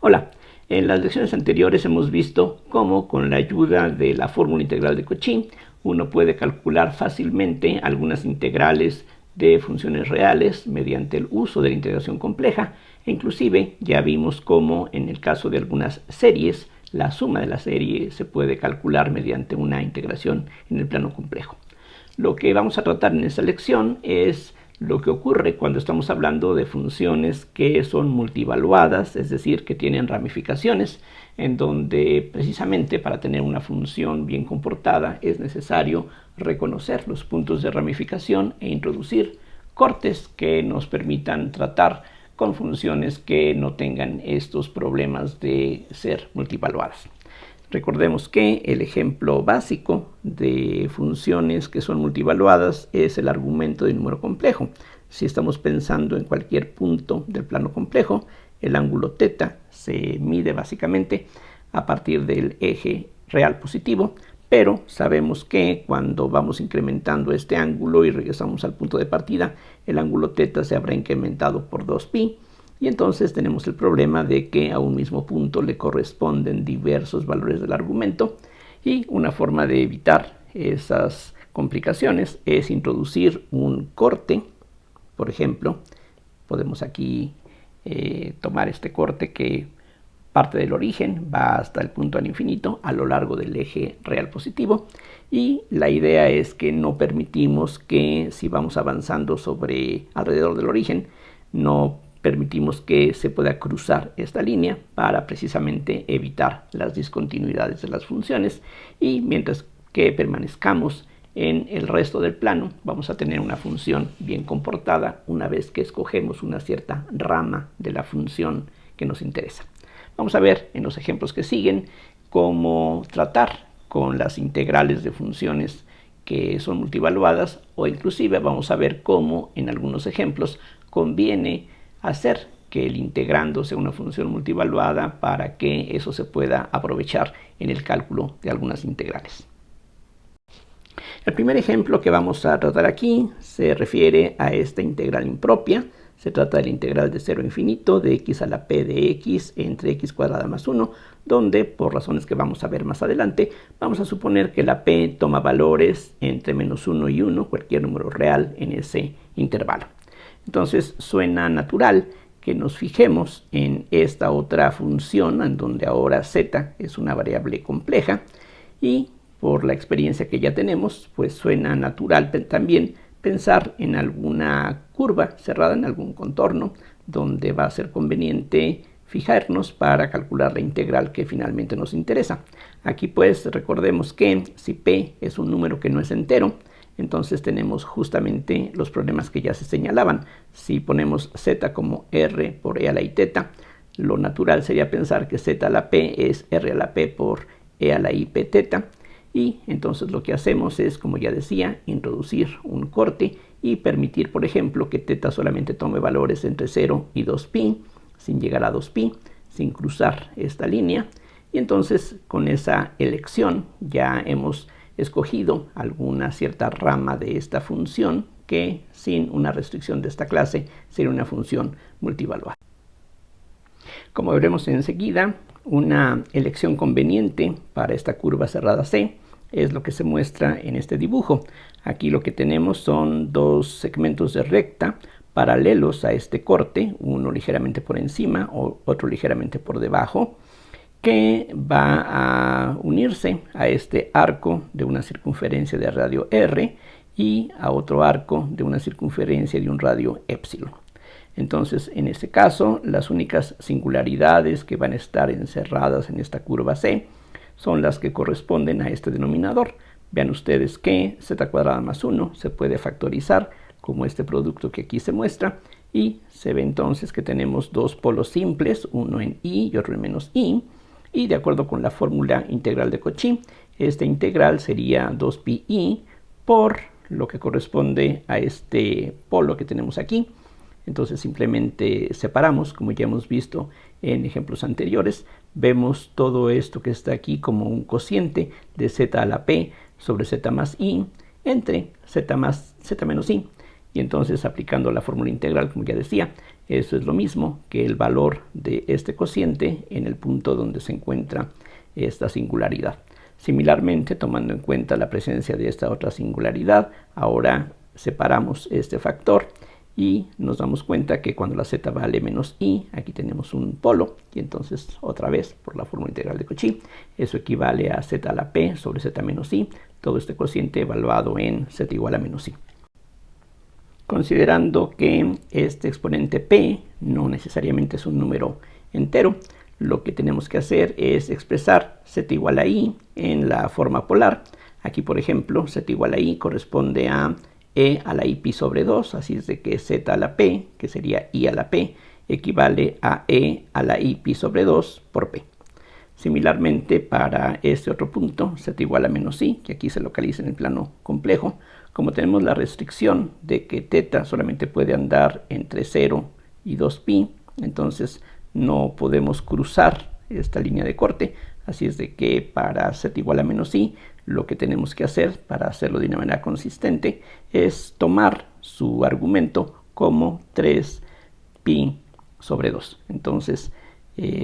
Hola, en las lecciones anteriores hemos visto cómo con la ayuda de la fórmula integral de Cauchy uno puede calcular fácilmente algunas integrales de funciones reales mediante el uso de la integración compleja e inclusive ya vimos cómo en el caso de algunas series la suma de la serie se puede calcular mediante una integración en el plano complejo. Lo que vamos a tratar en esta lección es lo que ocurre cuando estamos hablando de funciones que son multivaluadas, es decir, que tienen ramificaciones, en donde precisamente para tener una función bien comportada es necesario reconocer los puntos de ramificación e introducir cortes que nos permitan tratar con funciones que no tengan estos problemas de ser multivaluadas. Recordemos que el ejemplo básico de funciones que son multivaluadas es el argumento de un número complejo. Si estamos pensando en cualquier punto del plano complejo, el ángulo θ se mide básicamente a partir del eje real positivo, pero sabemos que cuando vamos incrementando este ángulo y regresamos al punto de partida, el ángulo θ se habrá incrementado por 2π. Y entonces tenemos el problema de que a un mismo punto le corresponden diversos valores del argumento y una forma de evitar esas complicaciones es introducir un corte. Por ejemplo, podemos aquí tomar este corte que parte del origen, va hasta el punto al infinito a lo largo del eje real positivo y la idea es que no permitimos que si vamos avanzando alrededor del origen, no permitimos que se pueda cruzar esta línea para precisamente evitar las discontinuidades de las funciones y mientras que permanezcamos en el resto del plano vamos a tener una función bien comportada una vez que escogemos una cierta rama de la función que nos interesa. Vamos a ver en los ejemplos que siguen cómo tratar con las integrales de funciones que son multivaluadas o inclusive vamos a ver cómo en algunos ejemplos conviene hacer que el integrando sea una función multivaluada para que eso se pueda aprovechar en el cálculo de algunas integrales. El primer ejemplo que vamos a tratar aquí se refiere a esta integral impropia. Se trata de la integral de 0 a infinito de x a la p de x entre x cuadrada más 1, donde, por razones que vamos a ver más adelante, vamos a suponer que la p toma valores entre menos 1 y 1, cualquier número real en ese intervalo. Entonces suena natural que nos fijemos en esta otra función, en donde ahora z es una variable compleja, y por la experiencia que ya tenemos, pues suena natural también pensar en alguna curva cerrada, en algún contorno, donde va a ser conveniente fijarnos para calcular la integral que finalmente nos interesa. Aquí pues recordemos que si p es un número que no es entero, entonces tenemos justamente los problemas que ya se señalaban. Si ponemos z como r por e a la i θ, lo natural sería pensar que z a la p es r a la p por e a la i p θ. Y entonces lo que hacemos es, como ya decía, introducir un corte y permitir, por ejemplo, que θ solamente tome valores entre 0 y 2π, sin llegar a 2π, sin cruzar esta línea. Y entonces con esa elección ya hemos escogido alguna cierta rama de esta función que sin una restricción de esta clase sería una función multivaluada. Como veremos enseguida, una elección conveniente para esta curva cerrada C es lo que se muestra en este dibujo. Aquí lo que tenemos son dos segmentos de recta paralelos a este corte, uno ligeramente por encima o otro ligeramente por debajo, que va a unirse a este arco de una circunferencia de radio r y a otro arco de una circunferencia de un radio epsilon. Entonces, en este caso, las únicas singularidades que van a estar encerradas en esta curva C son las que corresponden a este denominador. Vean ustedes que z cuadrada más 1 se puede factorizar como este producto que aquí se muestra y se ve entonces que tenemos dos polos simples, uno en i y otro en menos i. Y de acuerdo con la fórmula integral de Cauchy, esta integral sería 2πi por lo que corresponde a este polo que tenemos aquí. Entonces simplemente separamos, como ya hemos visto en ejemplos anteriores, vemos todo esto que está aquí como un cociente de z a la p sobre z más i entre z menos i. Y entonces aplicando la fórmula integral, como ya decía, Eso es lo mismo que el valor de este cociente en el punto donde se encuentra esta singularidad. Similarmente, tomando en cuenta la presencia de esta otra singularidad, ahora separamos este factor y nos damos cuenta que cuando la z vale menos i, aquí tenemos un polo, y entonces otra vez por la fórmula integral de Cauchy, eso equivale a z a la p sobre z menos i, todo este cociente evaluado en z igual a menos i. Considerando que este exponente p no necesariamente es un número entero, lo que tenemos que hacer es expresar z igual a i en la forma polar. Aquí, por ejemplo, z igual a i corresponde a e a la i pi sobre 2, así es de que z a la p, que sería i a la p, equivale a e a la i pi sobre 2 por p. Similarmente, para este otro punto, z igual a menos i, que aquí se localiza en el plano complejo, como tenemos la restricción de que θ solamente puede andar entre 0 y 2pi, entonces no podemos cruzar esta línea de corte, así es de que para z igual a menos i, lo que tenemos que hacer para hacerlo de una manera consistente es tomar su argumento como 3pi sobre 2. Entonces,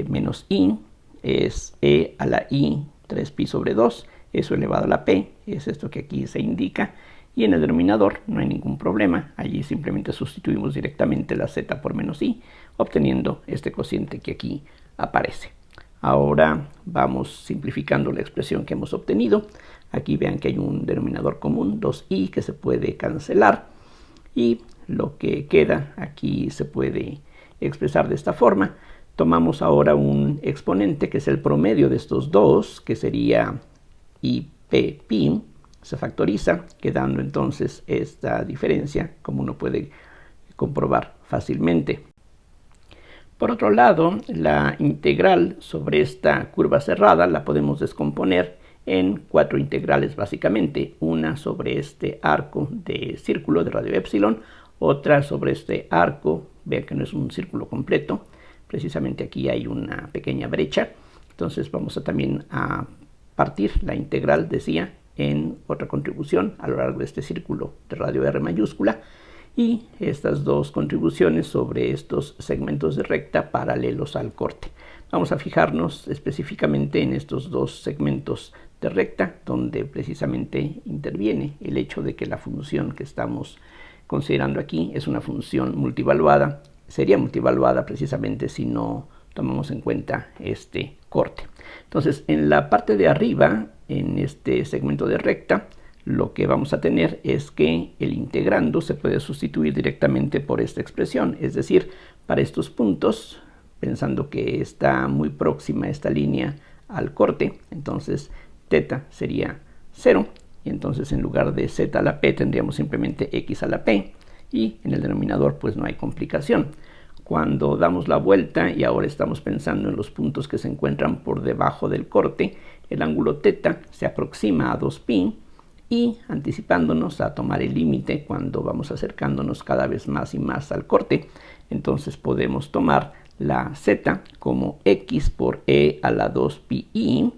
menos i es e a la i 3pi sobre 2, eso elevado a la p, es esto que aquí se indica, y en el denominador no hay ningún problema, allí simplemente sustituimos directamente la z por menos i, obteniendo este cociente que aquí aparece. Ahora vamos simplificando la expresión que hemos obtenido. Aquí vean que hay un denominador común, 2i, que se puede cancelar, y lo que queda aquí se puede expresar de esta forma. Tomamos ahora un exponente que es el promedio de estos dos, que sería ip', se factoriza, quedando entonces esta diferencia, como uno puede comprobar fácilmente. Por otro lado, la integral sobre esta curva cerrada la podemos descomponer en 4 integrales básicamente. Una sobre este arco de círculo de radio epsilon, otra sobre este arco, vean que no es un círculo completo, precisamente aquí hay una pequeña brecha, entonces vamos a también a partir la integral, decía, en otra contribución a lo largo de este círculo de radio R mayúscula, y estas dos contribuciones sobre estos segmentos de recta paralelos al corte. Vamos a fijarnos específicamente en estos dos segmentos de recta, donde precisamente interviene el hecho de que la función que estamos considerando aquí es una función multivaluada. Sería multivaluada precisamente si no tomamos en cuenta este corte. Entonces, en la parte de arriba, en este segmento de recta, lo que vamos a tener es que el integrando se puede sustituir directamente por esta expresión, es decir, para estos puntos, pensando que está muy próxima esta línea al corte, entonces θ sería 0, y entonces en lugar de z a la p tendríamos simplemente x a la p, y en el denominador pues no hay complicación. Cuando damos la vuelta y ahora estamos pensando en los puntos que se encuentran por debajo del corte, el ángulo θ se aproxima a 2pi, y anticipándonos a tomar el límite cuando vamos acercándonos cada vez más y más al corte, entonces podemos tomar la z como x por e a la 2pi,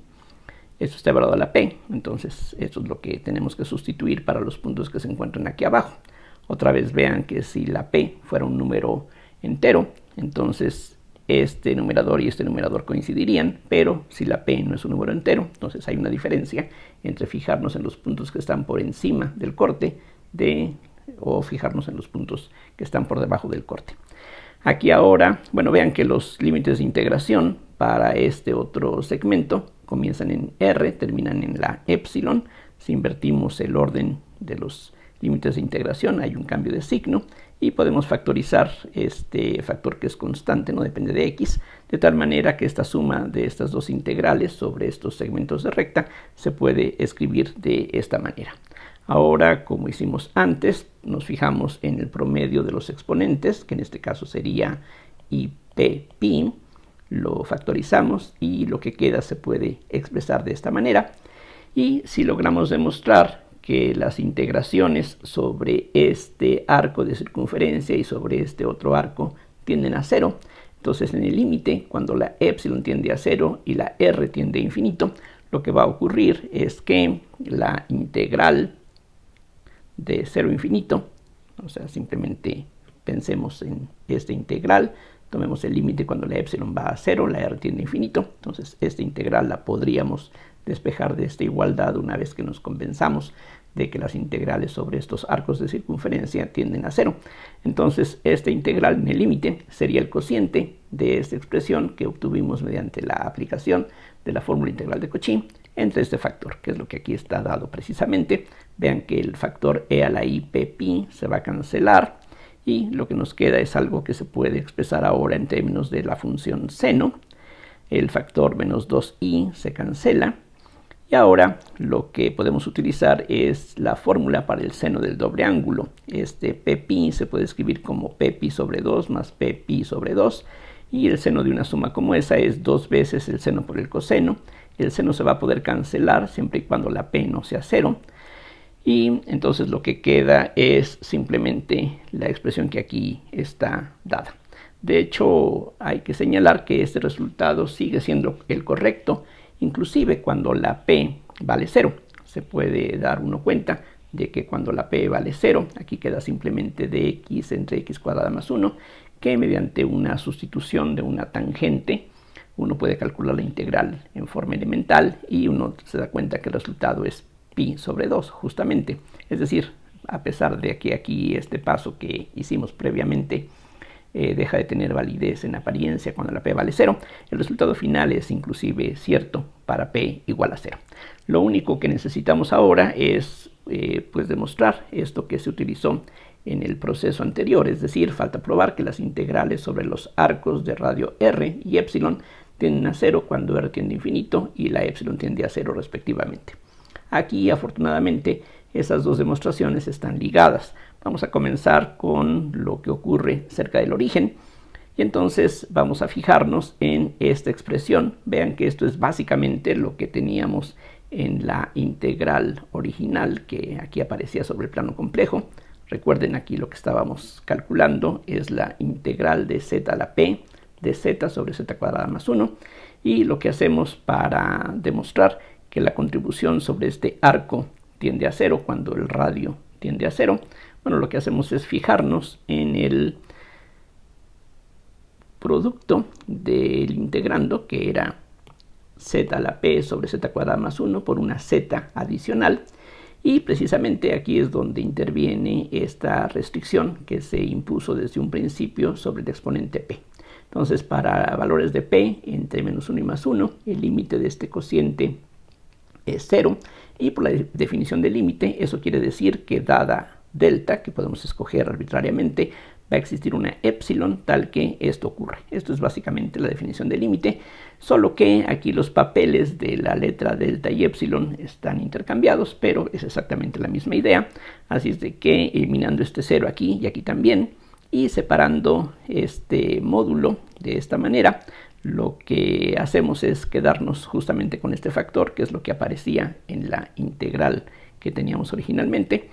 esto está evaluado a la p, entonces esto es lo que tenemos que sustituir para los puntos que se encuentran aquí abajo. Otra vez vean que si la p fuera un número entero, entonces este numerador y este numerador coincidirían, pero si la p no es un número entero, entonces hay una diferencia entre fijarnos en los puntos que están por encima del corte o fijarnos en los puntos que están por debajo del corte. Aquí ahora, bueno, vean que los límites de integración para este otro segmento comienzan en r, terminan en la epsilon. Si invertimos el orden de los límites de integración, hay un cambio de signo y podemos factorizar este factor que es constante, no depende de x, de tal manera que esta suma de estas dos integrales sobre estos segmentos de recta se puede escribir de esta manera. Ahora, como hicimos antes, nos fijamos en el promedio de los exponentes, que en este caso sería ip', lo factorizamos y lo que queda se puede expresar de esta manera. Y si logramos demostrar que las integraciones sobre este arco de circunferencia y sobre este otro arco tienden a 0, entonces en el límite, cuando la epsilon tiende a 0 y la r tiende a infinito, lo que va a ocurrir es que la integral de 0 a infinito, o sea, simplemente pensemos en este integral. Tomemos el límite cuando la epsilon va a 0, la r tiende a infinito. Entonces esta integral la podríamos despejar de esta igualdad una vez que nos convenzamos de que las integrales sobre estos arcos de circunferencia tienden a 0. Entonces esta integral en el límite sería el cociente de esta expresión que obtuvimos mediante la aplicación de la fórmula integral de Cauchy entre este factor, que es lo que aquí está dado precisamente. Vean que el factor e a la i p pi se va a cancelar y lo que nos queda es algo que se puede expresar ahora en términos de la función seno. El factor menos 2i se cancela y ahora lo que podemos utilizar es la fórmula para el seno del doble ángulo. Este pp se puede escribir como pp sobre 2 más pp sobre 2 y el seno de una suma como esa es 2 veces el seno por el coseno. El seno se va a poder cancelar siempre y cuando la p no sea 0. Y entonces lo que queda es simplemente la expresión que aquí está dada. De hecho, hay que señalar que este resultado sigue siendo el correcto, inclusive cuando la p vale 0. Se puede dar uno cuenta de que cuando la p vale 0, aquí queda simplemente dx entre x cuadrada más 1, que mediante una sustitución de una tangente, uno puede calcular la integral en forma elemental y uno se da cuenta que el resultado es pi sobre 2 justamente. Es decir, a pesar de que aquí este paso que hicimos previamente deja de tener validez en apariencia cuando la p vale 0, el resultado final es inclusive cierto para p igual a 0. Lo único que necesitamos ahora es pues demostrar esto que se utilizó en el proceso anterior, es decir, falta probar que las integrales sobre los arcos de radio r y epsilon tienden a 0 cuando r tiende a infinito y la epsilon tiende a 0 respectivamente. Aquí, afortunadamente, esas dos demostraciones están ligadas. Vamos a comenzar con lo que ocurre cerca del origen. Y entonces vamos a fijarnos en esta expresión. Vean que esto es básicamente lo que teníamos en la integral original que aquí aparecía sobre el plano complejo. Recuerden, aquí lo que estábamos calculando es la integral de z a la p de z sobre z cuadrada más 1. Y lo que hacemos para demostrar que la contribución sobre este arco tiende a 0 cuando el radio tiende a 0, bueno, lo que hacemos es fijarnos en el producto del integrando, que era z a la p sobre z cuadrada más 1 por una z adicional, y precisamente aquí es donde interviene esta restricción que se impuso desde un principio sobre el exponente p. Entonces, para valores de p entre menos 1 y más 1, el límite de este cociente es 0, y por la definición del límite, eso quiere decir que dada delta, que podemos escoger arbitrariamente, va a existir una epsilon tal que esto ocurre. Esto es básicamente la definición del límite, solo que aquí los papeles de la letra delta y epsilon están intercambiados, pero es exactamente la misma idea. Así es de que eliminando este 0 aquí y aquí también, y separando este módulo de esta manera, lo que hacemos es quedarnos justamente con este factor, que es lo que aparecía en la integral que teníamos originalmente.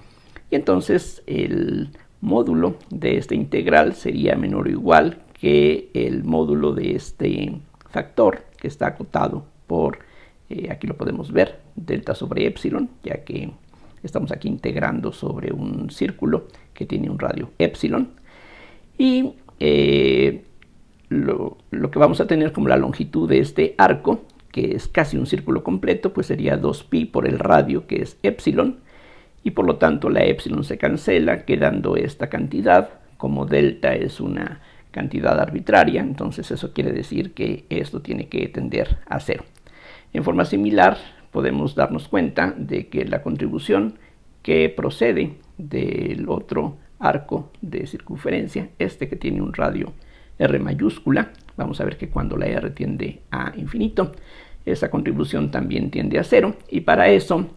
Y entonces el módulo de esta integral sería menor o igual que el módulo de este factor, que está acotado por, aquí lo podemos ver, delta sobre epsilon, ya que estamos aquí integrando sobre un círculo que tiene un radio epsilon. Y lo que vamos a tener como la longitud de este arco, que es casi un círculo completo, pues sería 2pi por el radio, que es epsilon, y por lo tanto la epsilon se cancela, quedando esta cantidad. Como delta es una cantidad arbitraria, entonces eso quiere decir que esto tiene que tender a 0. En forma similar, podemos darnos cuenta de que la contribución que procede del otro arco de circunferencia, este que tiene un radio r mayúscula, vamos a ver que cuando la r tiende a infinito, esa contribución también tiende a 0, y para eso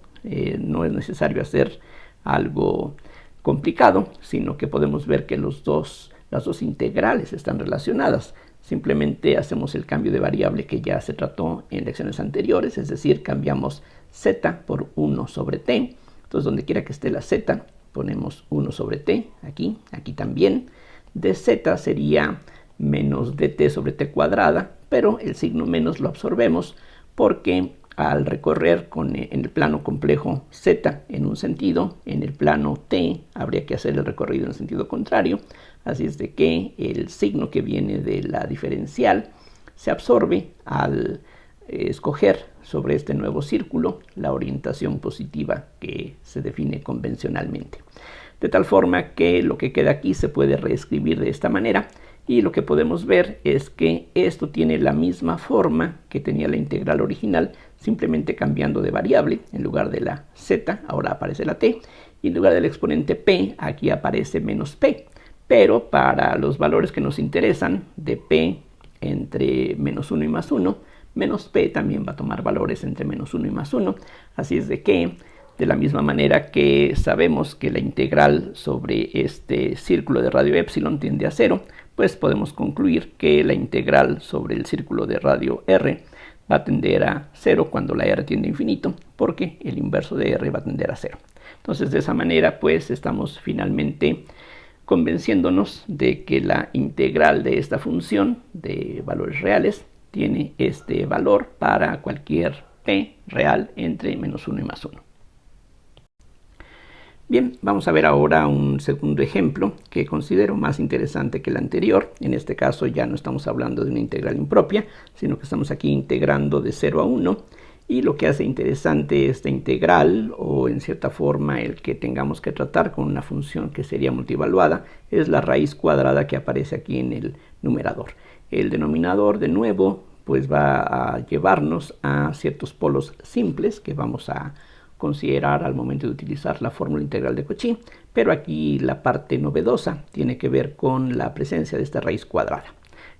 no es necesario hacer algo complicado, sino que podemos ver que las dos integrales están relacionadas. Simplemente hacemos el cambio de variable que ya se trató en lecciones anteriores, es decir, cambiamos z por 1 sobre t. Entonces, donde quiera que esté la z, ponemos 1 sobre t, aquí también. dz sería menos dt sobre t cuadrada, pero el signo menos lo absorbemos porque al recorrer en el plano complejo z en un sentido, en el plano t habría que hacer el recorrido en el sentido contrario, así es de que el signo que viene de la diferencial se absorbe al escoger sobre este nuevo círculo la orientación positiva que se define convencionalmente. De tal forma que lo que queda aquí se puede reescribir de esta manera, y lo que podemos ver es que esto tiene la misma forma que tenía la integral original, simplemente cambiando de variable. En lugar de la z ahora aparece la t, y en lugar del exponente p aquí aparece menos p. Pero para los valores que nos interesan, de p entre menos 1 y más 1, menos p también va a tomar valores entre menos 1 y más 1. Así es de que, de la misma manera que sabemos que la integral sobre este círculo de radio epsilon tiende a 0, pues podemos concluir que la integral sobre el círculo de radio r va a tender a 0 cuando la r tiende a infinito, porque el inverso de r va a tender a 0. Entonces, de esa manera, pues estamos finalmente convenciéndonos de que la integral de esta función de valores reales tiene este valor para cualquier p real entre menos 1 y más 1. Bien, vamos a ver ahora un segundo ejemplo que considero más interesante que el anterior. En este caso ya no estamos hablando de una integral impropia, sino que estamos aquí integrando de 0 a 1. Y lo que hace interesante esta integral, o en cierta forma el que tengamos que tratar con una función que sería multivaluada, es la raíz cuadrada que aparece aquí en el numerador. El denominador, de nuevo, pues va a llevarnos a ciertos polos simples que vamos a considerar al momento de utilizar la fórmula integral de Cauchy, pero aquí la parte novedosa tiene que ver con la presencia de esta raíz cuadrada.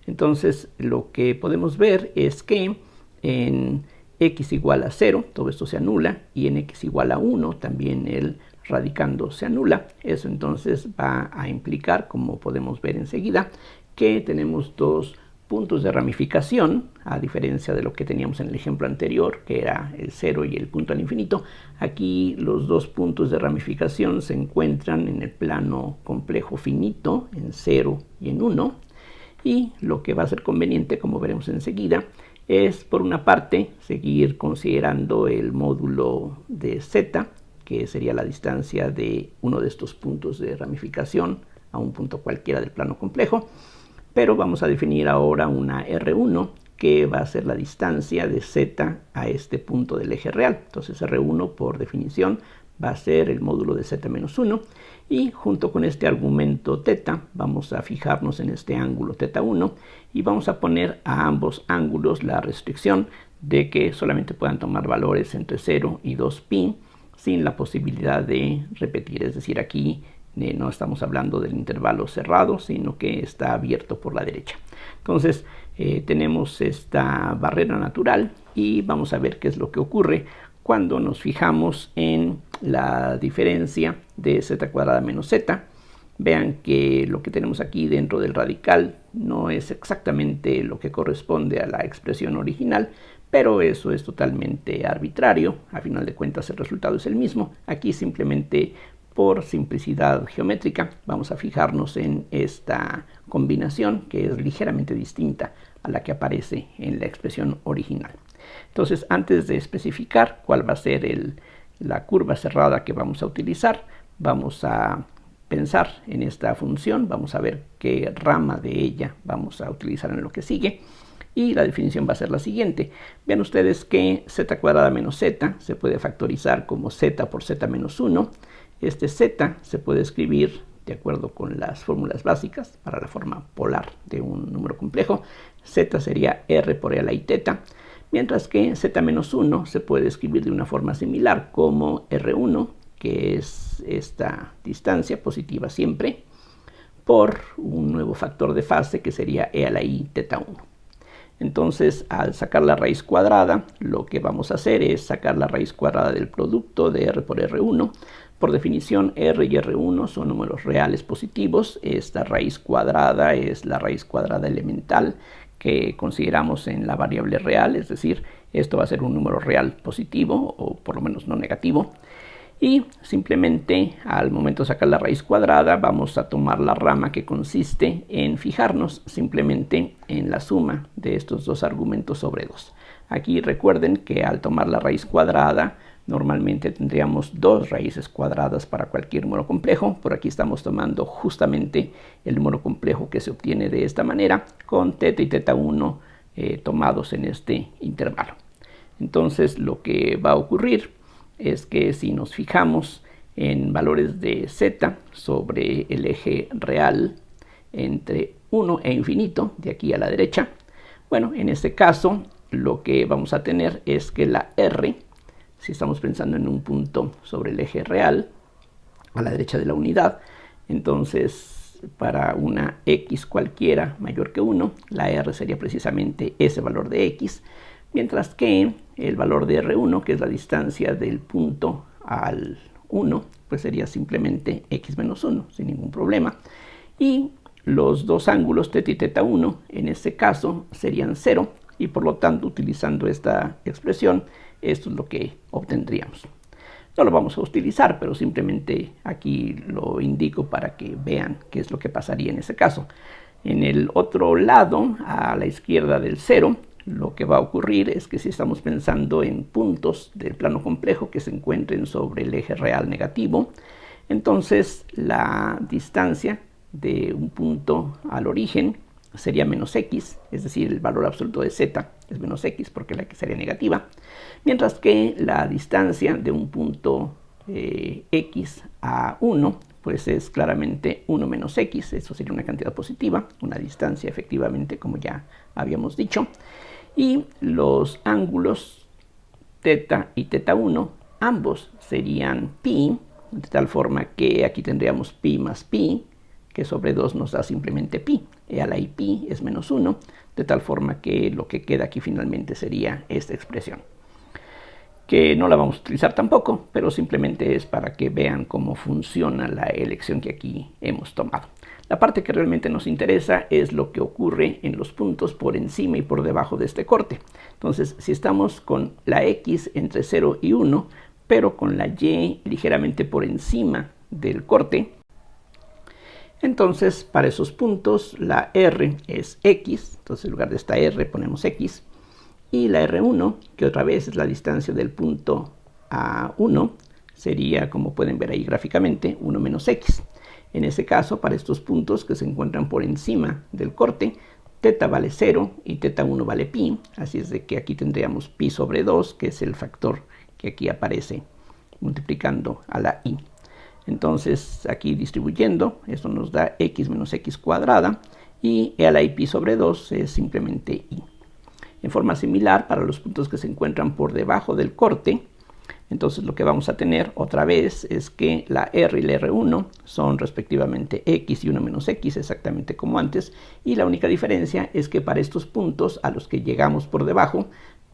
Entonces, lo que podemos ver es que en x igual a 0, todo esto se anula, y en x igual a 1 también el radicando se anula. Eso entonces va a implicar, como podemos ver enseguida, que tenemos dos puntos de ramificación, a diferencia de lo que teníamos en el ejemplo anterior, que era el 0 y el punto al infinito. Aquí los dos puntos de ramificación se encuentran en el plano complejo finito, en 0 y en 1, y lo que va a ser conveniente, como veremos enseguida, es, por una parte, seguir considerando el módulo de z, que sería la distancia de uno de estos puntos de ramificación a un punto cualquiera del plano complejo, pero vamos a definir ahora una R1 que va a ser la distancia de z a este punto del eje real. Entonces R1 por definición va a ser el módulo de z menos 1, y junto con este argumento θ vamos a fijarnos en este ángulo θ1 y vamos a poner a ambos ángulos la restricción de que solamente puedan tomar valores entre 0 y 2π sin la posibilidad de repetir. Es decir, aquí no estamos hablando del intervalo cerrado, sino que está abierto por la derecha. Entonces tenemos esta barrera natural, y vamos a ver qué es lo que ocurre cuando nos fijamos en la diferencia de z cuadrada menos z. Vean que lo que tenemos aquí dentro del radical no es exactamente lo que corresponde a la expresión original, pero eso es totalmente arbitrario. A final de cuentas el resultado es el mismo. Aquí simplemente, por simplicidad geométrica, vamos a fijarnos en esta combinación que es ligeramente distinta a la que aparece en la expresión original. Entonces, antes de especificar cuál va a ser la curva cerrada que vamos a utilizar, vamos a pensar en esta función, vamos a ver qué rama de ella vamos a utilizar en lo que sigue, y la definición va a ser la siguiente. Vean ustedes que z cuadrada menos z se puede factorizar como z por z menos 1. Este z se puede escribir de acuerdo con las fórmulas básicas para la forma polar de un número complejo. Z sería r por l y θ, mientras que z menos 1 se puede escribir de una forma similar como r1, que es esta distancia positiva siempre, por un nuevo factor de fase que sería e a la i θ1. Entonces, al sacar la raíz cuadrada, lo que vamos a hacer es sacar la raíz cuadrada del producto de r por r1. Por definición, r y r1 son números reales positivos. Esta raíz cuadrada es la raíz cuadrada elemental que consideramos en la variable real, es decir, esto va a ser un número real positivo, o por lo menos no negativo. Y simplemente al momento de sacar la raíz cuadrada vamos a tomar la rama que consiste en fijarnos simplemente en la suma de estos dos argumentos sobre 2. Aquí recuerden que al tomar la raíz cuadrada Normalmente tendríamos dos raíces cuadradas para cualquier número complejo. Por aquí estamos tomando justamente el número complejo que se obtiene de esta manera, con θ y θ1 tomados en este intervalo. Entonces lo que va a ocurrir es que si nos fijamos en valores de z sobre el eje real entre 1 e infinito, de aquí a la derecha, bueno, en este caso lo que vamos a tener es que la r, si estamos pensando en un punto sobre el eje real, a la derecha de la unidad, entonces para una x cualquiera mayor que 1, la r sería precisamente ese valor de x, mientras que el valor de R1, que es la distancia del punto al 1, pues sería simplemente x menos 1, sin ningún problema. Y los dos ángulos θ y θ1 en este caso serían 0, y por lo tanto, utilizando esta expresión, esto es lo que obtendríamos. No lo vamos a utilizar, pero simplemente aquí lo indico para que vean qué es lo que pasaría en ese caso. En el otro lado, a la izquierda del 0, lo que va a ocurrir es que si estamos pensando en puntos del plano complejo que se encuentren sobre el eje real negativo, entonces la distancia de un punto al origen sería menos x, es decir, el valor absoluto de z es menos x porque la x sería negativa, mientras que la distancia de un punto x a 1 pues es claramente 1 menos x, eso sería una cantidad positiva, una distancia efectivamente como ya habíamos dicho, y los ángulos θ y θ1 ambos serían pi, de tal forma que aquí tendríamos pi más pi, que sobre 2 nos da simplemente pi, y a la i pi es menos 1, de tal forma que lo que queda aquí finalmente sería esta expresión, que no la vamos a utilizar tampoco, pero simplemente es para que vean cómo funciona la elección que aquí hemos tomado. La parte que realmente nos interesa es lo que ocurre en los puntos por encima y por debajo de este corte. Entonces, si estamos con la x entre 0 y 1, pero con la y ligeramente por encima del corte, entonces para esos puntos la r es x, entonces en lugar de esta r ponemos x, y la R1, que otra vez es la distancia del punto a 1, sería, como pueden ver ahí gráficamente, 1 menos x. En ese caso, para estos puntos que se encuentran por encima del corte, θ vale 0 y θ1 vale pi, así es de que aquí tendríamos pi sobre 2, que es el factor que aquí aparece multiplicando a la i. Entonces, aquí distribuyendo, esto nos da x menos x cuadrada, y a la i pi sobre 2 es simplemente i. En forma similar, para los puntos que se encuentran por debajo del corte, entonces lo que vamos a tener otra vez es que la R y la R1 son respectivamente x y 1 menos x, exactamente como antes, y la única diferencia es que para estos puntos a los que llegamos por debajo,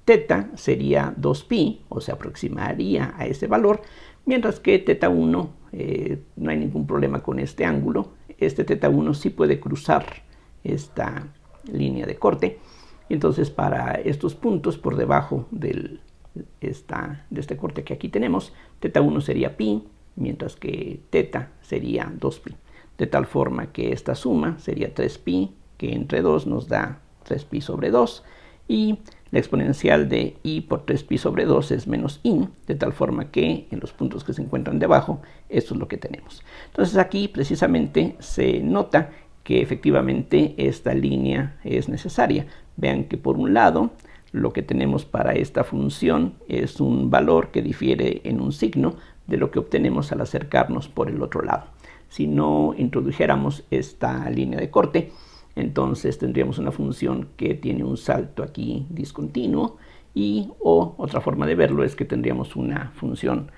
θ sería 2pi, o se aproximaría a ese valor, mientras que θ1 no hay ningún problema con este ángulo. Este θ1 sí puede cruzar esta línea de corte. Entonces, para estos puntos por debajo de este corte que aquí tenemos, θ1 sería pi, mientras que θ sería 2pi. De tal forma que esta suma sería 3pi, que entre 2 nos da 3pi sobre 2, y la exponencial de i por 3pi sobre 2 es menos i, de tal forma que en los puntos que se encuentran debajo, esto es lo que tenemos. Entonces aquí precisamente se nota que efectivamente esta línea es necesaria. Vean que por un lado lo que tenemos para esta función es un valor que difiere en un signo de lo que obtenemos al acercarnos por el otro lado. Si no introdujéramos esta línea de corte, entonces tendríamos una función que tiene un salto aquí discontinuo, o otra forma de verlo es que tendríamos una función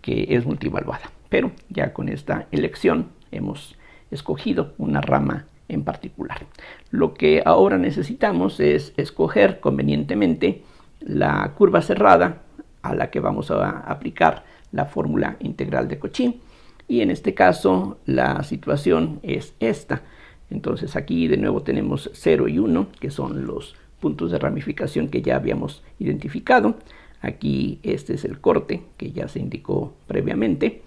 que es multivaluada. Pero ya con esta elección hemos escogido una rama en particular. Lo que ahora necesitamos es escoger convenientemente la curva cerrada a la que vamos a aplicar la fórmula integral de Cauchy, y en este caso la situación es esta. Entonces aquí de nuevo tenemos 0 y 1, que son los puntos de ramificación que ya habíamos identificado. Aquí este es el corte que ya se indicó previamente.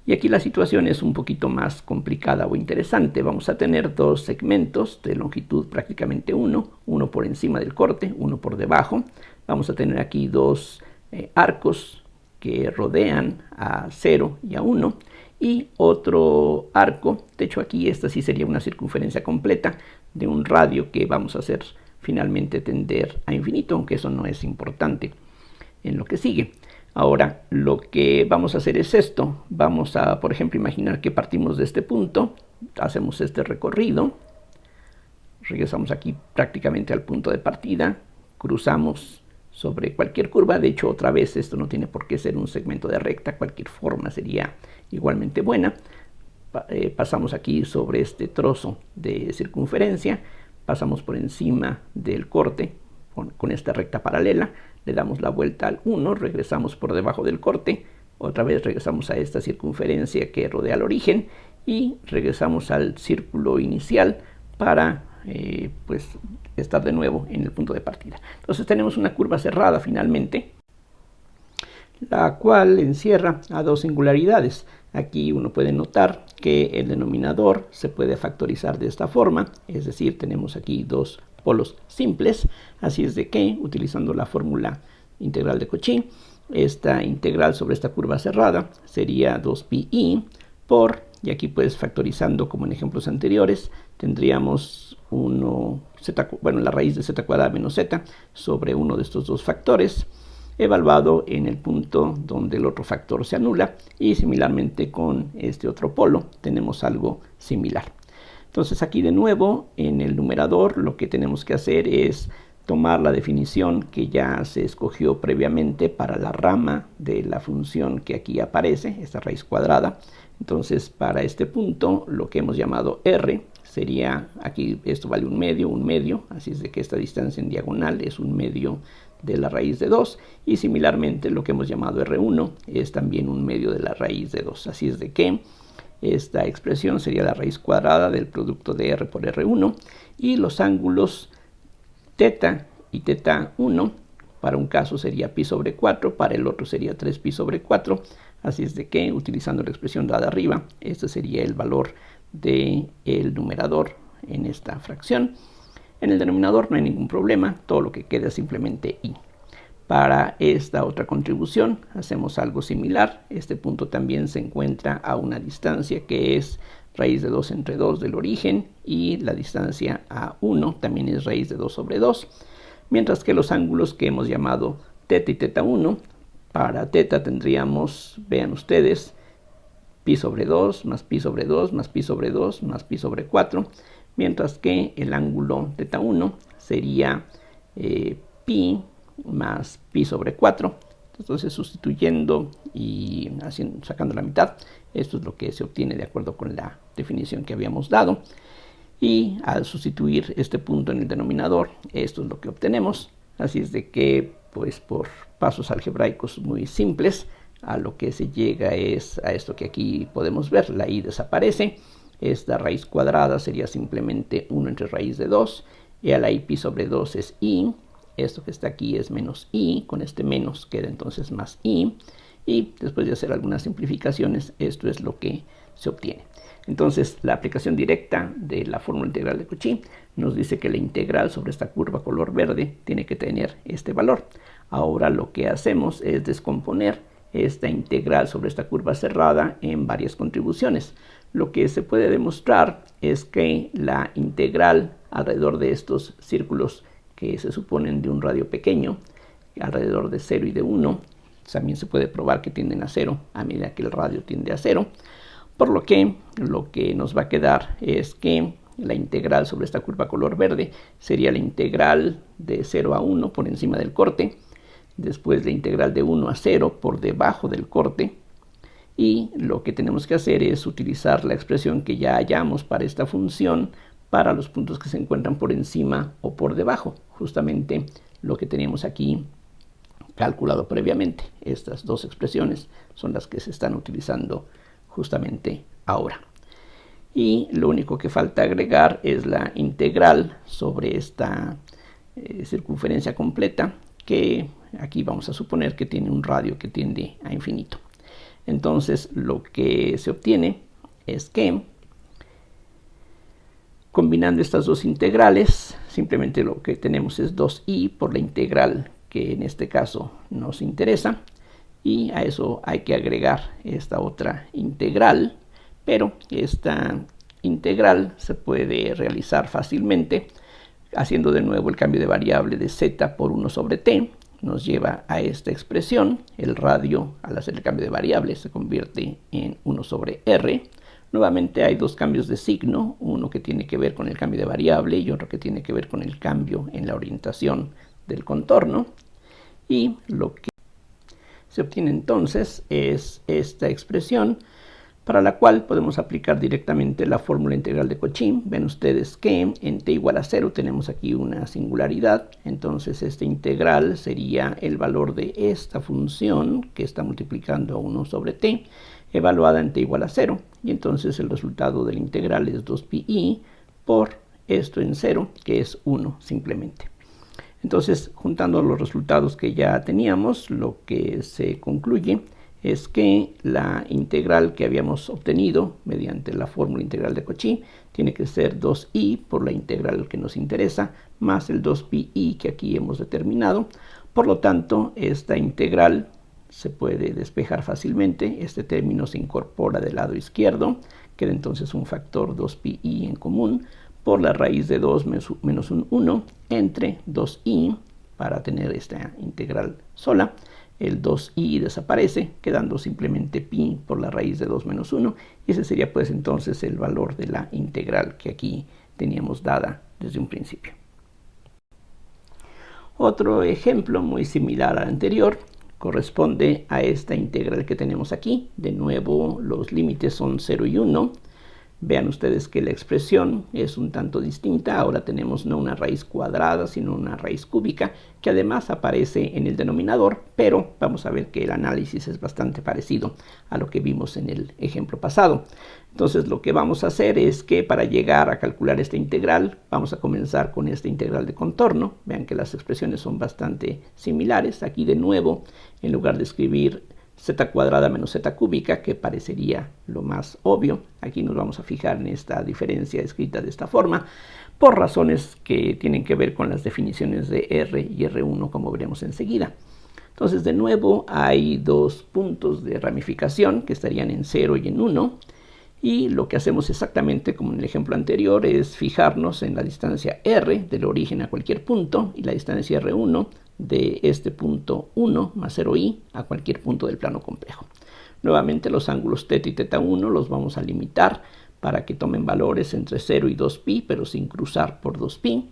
Y aquí la situación es un poquito más complicada o interesante. Vamos a tener dos segmentos de longitud prácticamente uno por encima del corte, uno por debajo. Vamos a tener aquí dos arcos que rodean a 0 y a 1 y otro arco. De hecho, aquí esta sí sería una circunferencia completa de un radio que vamos a hacer finalmente tender a infinito, aunque eso no es importante en lo que sigue. Ahora, lo que vamos a hacer es esto. Vamos a, por ejemplo, imaginar que partimos de este punto, hacemos este recorrido, regresamos aquí prácticamente al punto de partida, cruzamos sobre cualquier curva. De hecho, otra vez, esto no tiene por qué ser un segmento de recta, cualquier forma sería igualmente buena. Pasamos aquí sobre este trozo de circunferencia, pasamos por encima del corte con esta recta paralela, le damos la vuelta al 1, regresamos por debajo del corte, otra vez regresamos a esta circunferencia que rodea el origen y regresamos al círculo inicial para pues estar de nuevo en el punto de partida. Entonces tenemos una curva cerrada finalmente, la cual encierra a dos singularidades. Aquí uno puede notar que el denominador se puede factorizar de esta forma, es decir, tenemos aquí dos polos simples, así es de que, utilizando la fórmula integral de Cauchy, esta integral sobre esta curva cerrada sería 2pi por, y aquí pues factorizando como en ejemplos anteriores, tendríamos la raíz de z cuadrada menos z sobre uno de estos dos factores, evaluado en el punto donde el otro factor se anula, y similarmente con este otro polo tenemos algo similar. Entonces aquí de nuevo en el numerador lo que tenemos que hacer es tomar la definición que ya se escogió previamente para la rama de la función que aquí aparece, esta raíz cuadrada. Entonces para este punto lo que hemos llamado r sería, aquí esto vale un medio, así es de que esta distancia en diagonal es un medio de la raíz de 2, y similarmente lo que hemos llamado R1 es también un medio de la raíz de 2, así es de que esta expresión sería la raíz cuadrada del producto de R por R1, y los ángulos teta y teta 1, para un caso sería pi sobre 4, para el otro sería 3pi sobre 4, así es de que, utilizando la expresión dada arriba, este sería el valor del numerador en esta fracción. En el denominador no hay ningún problema, todo lo que queda es simplemente i. Para esta otra contribución hacemos algo similar. Este punto también se encuentra a una distancia que es raíz de 2 entre 2 del origen, y la distancia a 1 también es raíz de 2 sobre 2, mientras que los ángulos que hemos llamado teta y teta 1, para teta tendríamos, vean ustedes, pi sobre 2 más pi sobre 2 más pi sobre 2 más pi sobre 4, mientras que el ángulo teta 1 sería pi más pi sobre 4. Entonces, sustituyendo y sacando la mitad, esto es lo que se obtiene de acuerdo con la definición que habíamos dado. Y al sustituir este punto en el denominador, esto es lo que obtenemos. Así es de que, pues por pasos algebraicos muy simples, a lo que se llega es a esto que aquí podemos ver. La i desaparece. Esta raíz cuadrada sería simplemente 1 entre raíz de 2. Y a la i pi sobre 2 es i. Esto que está aquí es menos i. Con este menos queda entonces más i. Y después de hacer algunas simplificaciones, esto es lo que se obtiene. Entonces, la aplicación directa de la fórmula integral de Cauchy nos dice que la integral sobre esta curva color verde tiene que tener este valor. Ahora lo que hacemos es descomponer esta integral sobre esta curva cerrada en varias contribuciones. Lo que se puede demostrar es que la integral alrededor de estos círculos que se suponen de un radio pequeño, alrededor de 0 y de 1, también se puede probar que tienden a 0 a medida que el radio tiende a 0, por lo que nos va a quedar es que la integral sobre esta curva color verde sería la integral de 0 a 1 por encima del corte, después la integral de 1 a 0 por debajo del corte, y lo que tenemos que hacer es utilizar la expresión que ya hallamos para esta función para los puntos que se encuentran por encima o por debajo, justamente lo que teníamos aquí calculado previamente. Estas dos expresiones son las que se están utilizando justamente ahora. Y lo único que falta agregar es la integral sobre esta circunferencia completa, que aquí vamos a suponer que tiene un radio que tiende a infinito. Entonces lo que se obtiene es que, combinando estas dos integrales, simplemente lo que tenemos es 2i por la integral que en este caso nos interesa, y a eso hay que agregar esta otra integral, pero esta integral se puede realizar fácilmente haciendo de nuevo el cambio de variable de z por 1 sobre t. Nos lleva a esta expresión. El radio, al hacer el cambio de variable, se convierte en 1 sobre r. Nuevamente hay dos cambios de signo, uno que tiene que ver con el cambio de variable y otro que tiene que ver con el cambio en la orientación del contorno. Y lo que se obtiene entonces es esta expresión, para la cual podemos aplicar directamente la fórmula integral de Cauchy. Ven ustedes que en t igual a 0 tenemos aquí una singularidad, entonces esta integral sería el valor de esta función que está multiplicando a 1 sobre t, evaluada en t igual a 0, y entonces el resultado de la integral es 2pi por esto en 0, que es 1 simplemente. Entonces, juntando los resultados que ya teníamos, lo que se concluye es que la integral que habíamos obtenido mediante la fórmula integral de Cauchy tiene que ser 2i por la integral que nos interesa, más el 2pi que aquí hemos determinado. Por lo tanto, esta integral se puede despejar fácilmente. Este término se incorpora del lado izquierdo, queda entonces un factor 2pi en común por la raíz de 2 menos un 1 entre 2i para tener esta integral sola. El 2i desaparece, quedando simplemente pi por la raíz de 2 menos 1, y ese sería pues entonces el valor de la integral que aquí teníamos dada desde un principio. Otro ejemplo muy similar al anterior corresponde a esta integral que tenemos aquí. De nuevo los límites son 0 y 1. Vean ustedes que la expresión es un tanto distinta. Ahora tenemos no una raíz cuadrada, sino una raíz cúbica, que además aparece en el denominador, pero vamos a ver que el análisis es bastante parecido a lo que vimos en el ejemplo pasado. Entonces lo que vamos a hacer es que para llegar a calcular esta integral, vamos a comenzar con esta integral de contorno. Vean que las expresiones son bastante similares. Aquí de nuevo, en lugar de escribir z cuadrada menos z cúbica, que parecería lo más obvio, aquí nos vamos a fijar en esta diferencia escrita de esta forma, por razones que tienen que ver con las definiciones de R y R1, como veremos enseguida. Entonces, de nuevo, hay dos puntos de ramificación que estarían en 0 y en 1, y lo que hacemos exactamente como en el ejemplo anterior es fijarnos en la distancia R del origen a cualquier punto y la distancia R1 de este punto 1 más 0i a cualquier punto del plano complejo. Nuevamente los ángulos θ y θ1 los vamos a limitar para que tomen valores entre 0 y 2pi, pero sin cruzar por 2pi.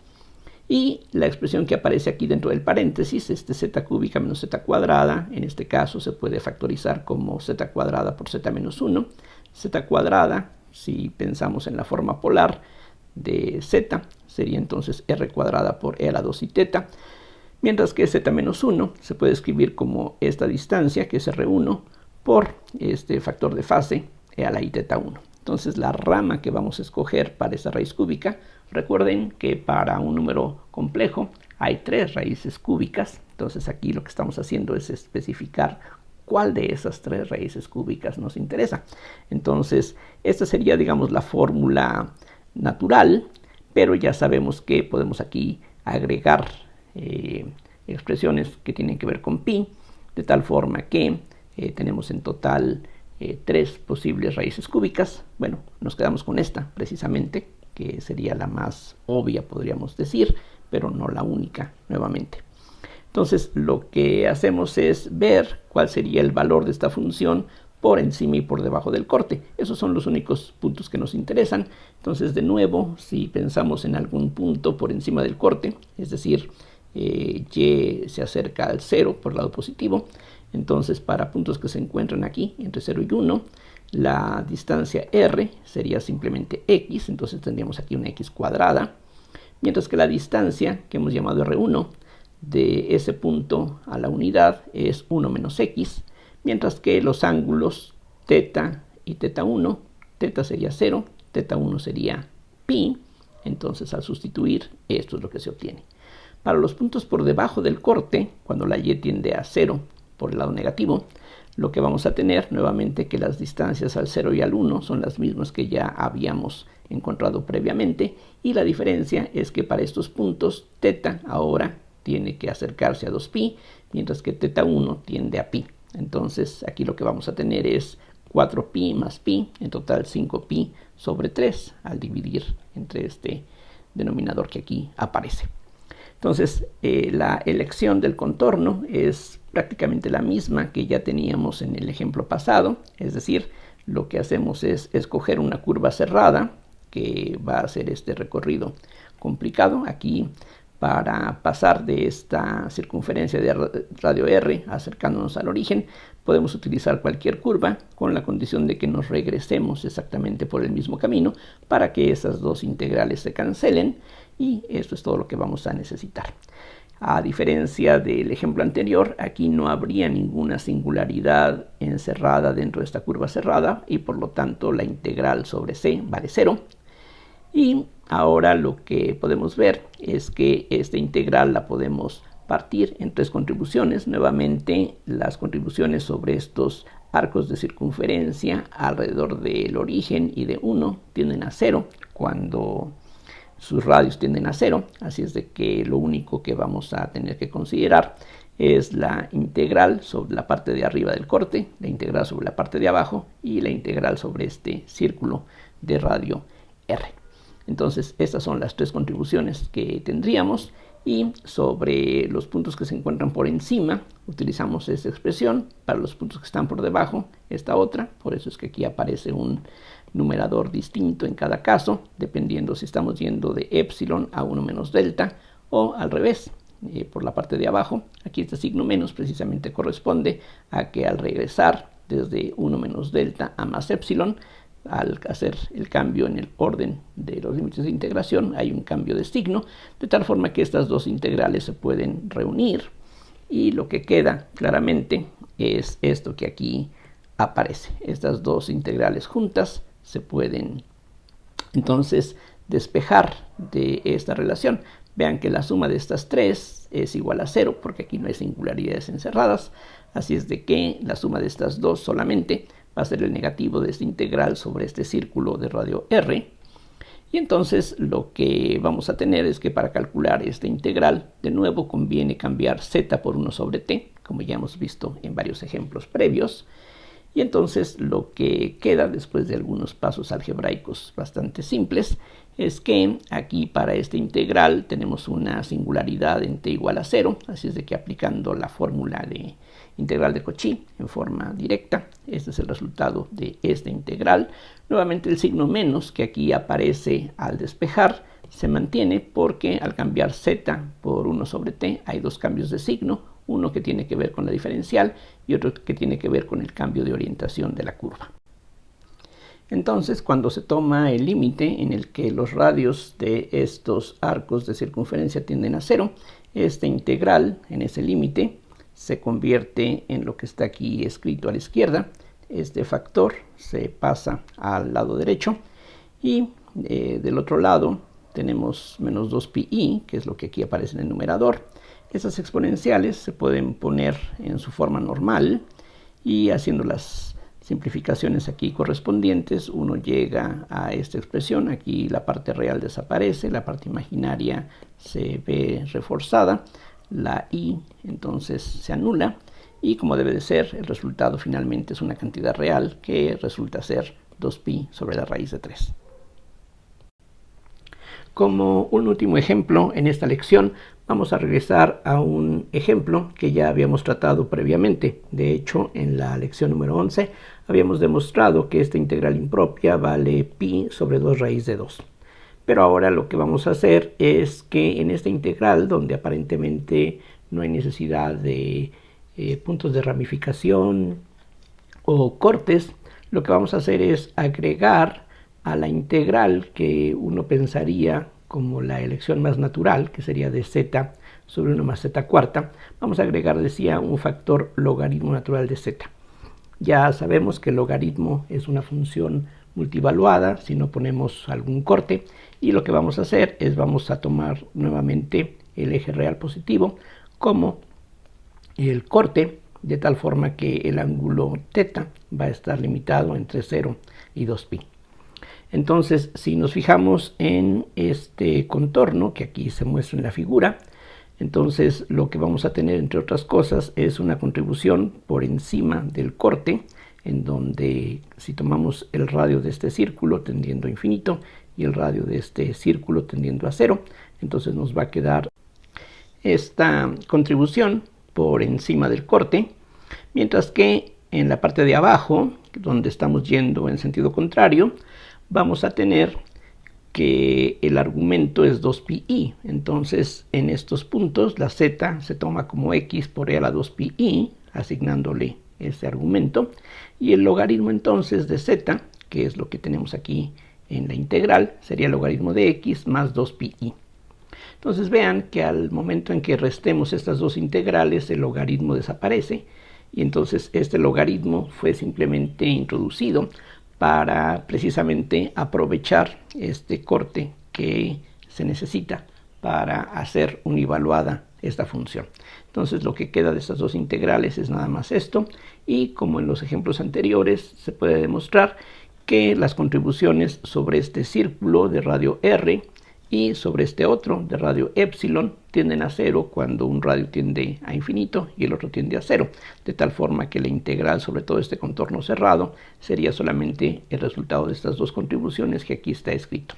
Y la expresión que aparece aquí dentro del paréntesis, z cúbica menos z cuadrada, en este caso se puede factorizar como z cuadrada por z menos 1. Z cuadrada, si pensamos en la forma polar de z, sería entonces r cuadrada por e a la 2 y θ. Mientras que z menos 1 se puede escribir como esta distancia, que es R1, por este factor de fase, e a la i θ1. Entonces la rama que vamos a escoger para esa raíz cúbica, recuerden que para un número complejo hay 3 raíces cúbicas. Entonces aquí lo que estamos haciendo es especificar cuál de esas 3 raíces cúbicas nos interesa. Entonces esta sería, digamos, la fórmula natural, pero ya sabemos que podemos aquí agregar expresiones que tienen que ver con pi, de tal forma que tenemos en total 3 posibles raíces cúbicas. Bueno, nos quedamos con esta precisamente, que sería la más obvia, podríamos decir, pero no la única, nuevamente. Entonces lo que hacemos es ver cuál sería el valor de esta función por encima y por debajo del corte. Esos son los únicos puntos que nos interesan. Entonces, de nuevo, si pensamos en algún punto por encima del corte, es decir, y se acerca al 0 por el lado positivo, entonces para puntos que se encuentran aquí entre 0 y 1, la distancia r sería simplemente x, entonces tendríamos aquí una x cuadrada, mientras que la distancia que hemos llamado r1 de ese punto a la unidad es 1 menos x, mientras que los ángulos θ y θ1, θ sería 0, θ1 sería pi, entonces al sustituir esto es lo que se obtiene. Para los puntos por debajo del corte, cuando la y tiende a 0 por el lado negativo, lo que vamos a tener nuevamente que las distancias al 0 y al 1 son las mismas que ya habíamos encontrado previamente, y la diferencia es que para estos puntos θ ahora tiene que acercarse a 2pi, mientras que θ1 tiende a pi. Entonces aquí lo que vamos a tener es 4pi más pi, en total 5pi sobre 3, al dividir entre este denominador que aquí aparece. Entonces la elección del contorno es prácticamente la misma que ya teníamos en el ejemplo pasado, es decir, lo que hacemos es escoger una curva cerrada que va a hacer este recorrido complicado. Aquí, para pasar de esta circunferencia de radio R acercándonos al origen, podemos utilizar cualquier curva con la condición de que nos regresemos exactamente por el mismo camino para que esas dos integrales se cancelen, y esto es todo lo que vamos a necesitar. A diferencia del ejemplo anterior, aquí no habría ninguna singularidad encerrada dentro de esta curva cerrada y por lo tanto la integral sobre c vale 0. Y ahora lo que podemos ver es que esta integral la podemos partir en tres contribuciones. Nuevamente, las contribuciones sobre estos arcos de circunferencia alrededor del origen y de 1 tienden a 0 cuando sus radios tienden a 0, así es de que lo único que vamos a tener que considerar es la integral sobre la parte de arriba del corte, la integral sobre la parte de abajo y la integral sobre este círculo de radio R. Entonces estas son las tres contribuciones que tendríamos, y sobre los puntos que se encuentran por encima utilizamos esta expresión, para los puntos que están por debajo esta otra, por eso es que aquí aparece un numerador distinto en cada caso, dependiendo si estamos yendo de epsilon a 1 menos delta o al revés. Por la parte de abajo, aquí este signo menos precisamente corresponde a que al regresar desde 1 menos delta a más epsilon, al hacer el cambio en el orden de los límites de integración, hay un cambio de signo, de tal forma que estas dos integrales se pueden reunir, y lo que queda claramente es esto que aquí aparece. Estas dos integrales juntas se pueden entonces despejar de esta relación. Vean que la suma de estas tres es igual a 0, porque aquí no hay singularidades encerradas, así es de que la suma de estas dos solamente va a ser el negativo de esta integral sobre este círculo de radio R. Y entonces lo que vamos a tener es que para calcular esta integral, de nuevo conviene cambiar z por 1 sobre t, como ya hemos visto en varios ejemplos previos. Y entonces lo que queda después de algunos pasos algebraicos bastante simples es que aquí para esta integral tenemos una singularidad en t igual a 0, así es de que aplicando la fórmula de integral de Cauchy en forma directa, este es el resultado de esta integral. Nuevamente el signo menos que aquí aparece al despejar se mantiene porque al cambiar z por 1 sobre t hay dos cambios de signo, uno que tiene que ver con la diferencial y otro que tiene que ver con el cambio de orientación de la curva. Entonces, cuando se toma el límite en el que los radios de estos arcos de circunferencia tienden a 0, esta integral en ese límite se convierte en lo que está aquí escrito a la izquierda. Este factor se pasa al lado derecho y del otro lado tenemos menos 2pi, que es lo que aquí aparece en el numerador. Esas exponenciales se pueden poner en su forma normal y haciendo las simplificaciones aquí correspondientes uno llega a esta expresión. Aquí la parte real desaparece, la parte imaginaria se ve reforzada, la i entonces se anula y como debe de ser, el resultado finalmente es una cantidad real que resulta ser 2pi sobre la raíz de 3. Como un último ejemplo en esta lección, vamos a regresar a un ejemplo que ya habíamos tratado previamente. De hecho, en la lección número 11 habíamos demostrado que esta integral impropia vale pi sobre 2 raíz de 2. Pero ahora lo que vamos a hacer es que en esta integral, donde aparentemente no hay necesidad de puntos de ramificación o cortes, lo que vamos a hacer es agregar a la integral que uno pensaría como la elección más natural, que sería de z sobre 1 más z cuarta, vamos a agregar, decía, un factor logaritmo natural de z. Ya sabemos que el logaritmo es una función multivaluada si no ponemos algún corte, y lo que vamos a hacer es vamos a tomar nuevamente el eje real positivo como el corte, de tal forma que el ángulo θ va a estar limitado entre 0 y 2pi. Entonces, si nos fijamos en este contorno que aquí se muestra en la figura, Entonces lo que vamos a tener, entre otras cosas, es una contribución por encima del corte, en donde si tomamos el radio de este círculo tendiendo a infinito y el radio de este círculo tendiendo a cero, entonces nos va a quedar esta contribución por encima del corte, mientras que en la parte de abajo, donde estamos yendo en sentido contrario, vamos a tener que el argumento es 2pi. Entonces en estos puntos la z se toma como x por e a la 2pi, asignándole ese argumento, y el logaritmo entonces de z, que es lo que tenemos aquí en la integral, sería el logaritmo de x más 2pi. Entonces vean que al momento en que restemos estas dos integrales, el logaritmo desaparece, y entonces este logaritmo fue simplemente introducido para precisamente aprovechar este corte que se necesita para hacer univaluada esta función. Entonces lo que queda de estas dos integrales es nada más esto, y como en los ejemplos anteriores se puede demostrar que las contribuciones sobre este círculo de radio r y sobre este otro de radio epsilon tienden a cero cuando un radio tiende a infinito y el otro tiende a cero, de tal forma que la integral sobre todo este contorno cerrado sería solamente el resultado de estas dos contribuciones que aquí está escrito.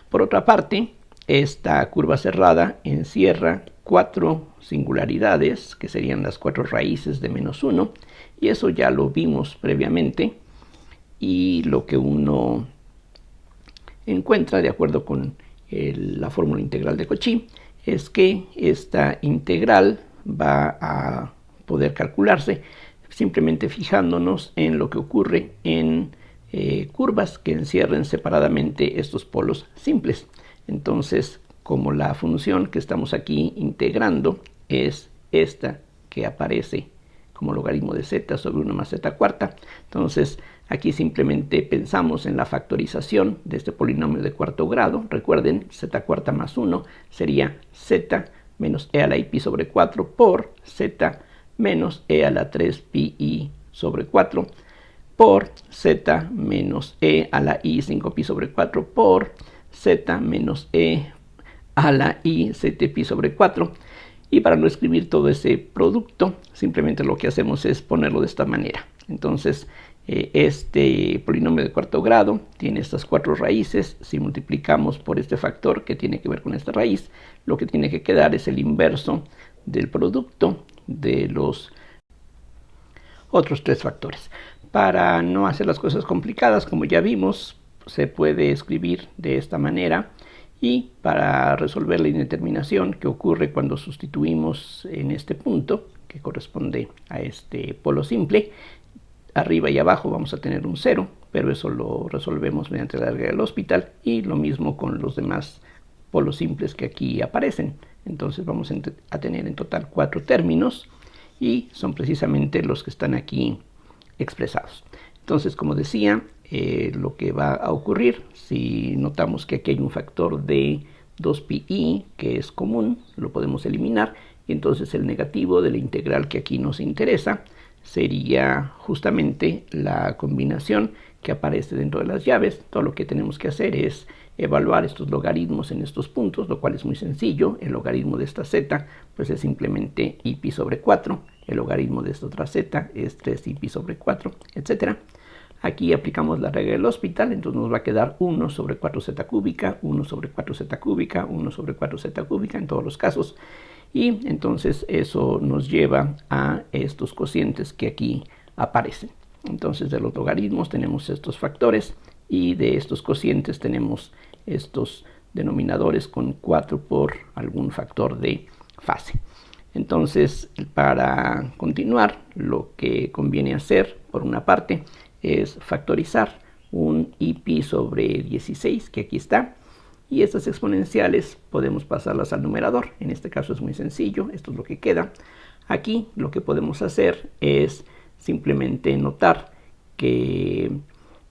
Por otra parte, esta curva cerrada encierra 4 singularidades, que serían las 4 raíces de menos 1, y eso ya lo vimos previamente, y lo que uno encuentra de acuerdo con la fórmula integral de Cauchy es que esta integral va a poder calcularse simplemente fijándonos en lo que ocurre en curvas que encierren separadamente estos polos simples. Entonces, como la función que estamos aquí integrando es esta que aparece como logaritmo de z sobre 1 más z cuarta, entonces aquí simplemente pensamos en la factorización de este polinomio de cuarto grado. Recuerden, z cuarta más 1 sería z menos e a la i sobre 4 por z menos e a la 3pi sobre 4 por z menos e a la i 5pi sobre 4 por z menos e a la i 7pi sobre 4. Y para no escribir todo ese producto, simplemente lo que hacemos es ponerlo de esta manera. Entonces, este polinomio de cuarto grado tiene estas 4 raíces. Si multiplicamos por este factor que tiene que ver con esta raíz, lo que tiene que quedar es el inverso del producto de los otros 3 factores. Para no hacer las cosas complicadas, como ya vimos, se puede escribir de esta manera. Y para resolver la indeterminación que ocurre cuando sustituimos en este punto, que corresponde a este polo simple, arriba y abajo vamos a tener un 0, pero eso lo resolvemos mediante la regla del Hospital, y lo mismo con los demás polos simples que aquí aparecen. Entonces vamos a tener en total 4 términos, y son precisamente los que están aquí expresados. Entonces, como decía, lo que va a ocurrir, si notamos que aquí hay un factor de 2pi que es común, lo podemos eliminar, y entonces el negativo de la integral que aquí nos interesa sería justamente la combinación que aparece dentro de las llaves. Todo lo que tenemos que hacer es evaluar estos logaritmos en estos puntos, lo cual es muy sencillo. El logaritmo de esta z pues es simplemente i sobre 4, el logaritmo de esta otra z es 3i sobre 4, etc. Aquí aplicamos la regla del Hospital, entonces nos va a quedar 1 sobre 4z cúbica, 1 sobre 4z cúbica, 1 sobre 4z cúbica en todos los casos. Y entonces eso nos lleva a estos cocientes que aquí aparecen. Entonces de los logaritmos tenemos estos factores, y de estos cocientes tenemos estos denominadores con 4 por algún factor de fase. Entonces, para continuar, lo que conviene hacer, por una parte, es factorizar un i sobre 16, que aquí está, y estas exponenciales podemos pasarlas al numerador. En este caso es muy sencillo, esto es lo que queda. Aquí lo que podemos hacer es simplemente notar que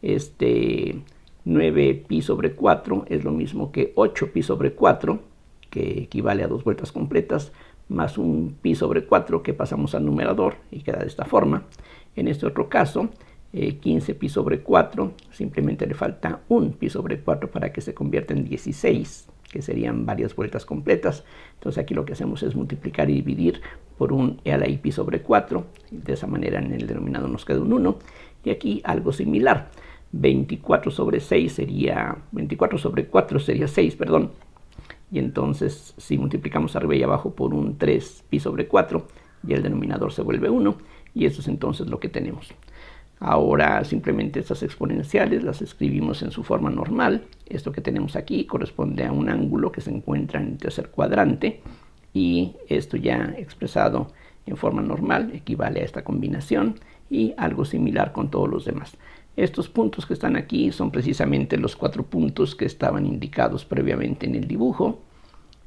este 9pi sobre 4 es lo mismo que 8pi sobre 4, que equivale a 2 vueltas completas, más un pi sobre 4 que pasamos al numerador y queda de esta forma. En este otro caso, 15pi sobre 4, simplemente le falta un pi sobre 4 para que se convierta en 16. que serían varias vueltas completas. Entonces aquí lo que hacemos es multiplicar y dividir por un e a la i pi sobre 4. De esa manera en el denominador nos queda un 1. Y aquí algo similar. 24 sobre 4 sería 6, perdón. Y entonces si multiplicamos arriba y abajo por un 3 pi sobre 4, y el denominador se vuelve 1. Y eso es entonces lo que tenemos. Ahora simplemente estas exponenciales las escribimos en su forma normal. Esto que tenemos aquí corresponde a un ángulo que se encuentra en el tercer cuadrante, y esto ya expresado en forma normal equivale a esta combinación, y algo similar con todos los demás. Estos puntos que están aquí son precisamente los 4 puntos que estaban indicados previamente en el dibujo,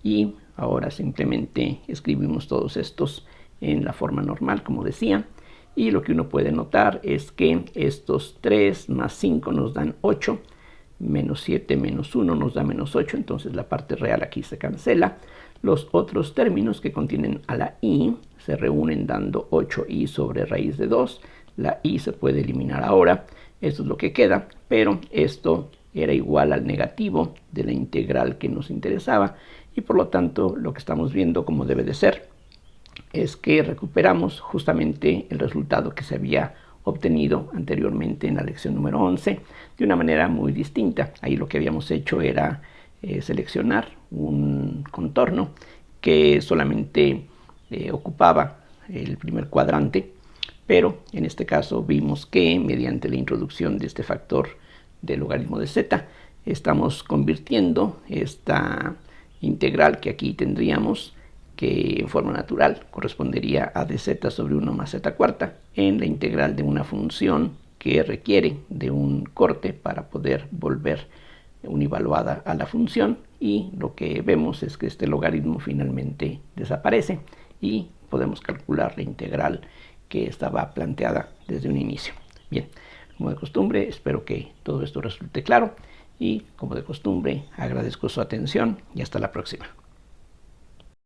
y ahora simplemente escribimos todos estos en la forma normal, como decía. Y lo que uno puede notar es que estos 3 más 5 nos dan 8, menos 7 menos 1 nos da menos 8, entonces la parte real aquí se cancela. Los otros términos que contienen a la i se reúnen dando 8i sobre raíz de 2. La i se puede eliminar ahora, esto es lo que queda, pero esto era igual al negativo de la integral que nos interesaba, y por lo tanto lo que estamos viendo como debe de ser es que recuperamos justamente el resultado que se había obtenido anteriormente en la lección número 11 de una manera muy distinta. Ahí lo que habíamos hecho era seleccionar un contorno que solamente ocupaba el primer cuadrante, pero en este caso vimos que mediante la introducción de este factor del logaritmo de z estamos convirtiendo esta integral que aquí tendríamos, que en forma natural correspondería a dz sobre 1 más z cuarta, en la integral de una función que requiere de un corte para poder volver univaluada a la función, y lo que vemos es que este logaritmo finalmente desaparece y podemos calcular la integral que estaba planteada desde un inicio. Bien, como de costumbre, espero que todo esto resulte claro, y como de costumbre agradezco su atención y hasta la próxima.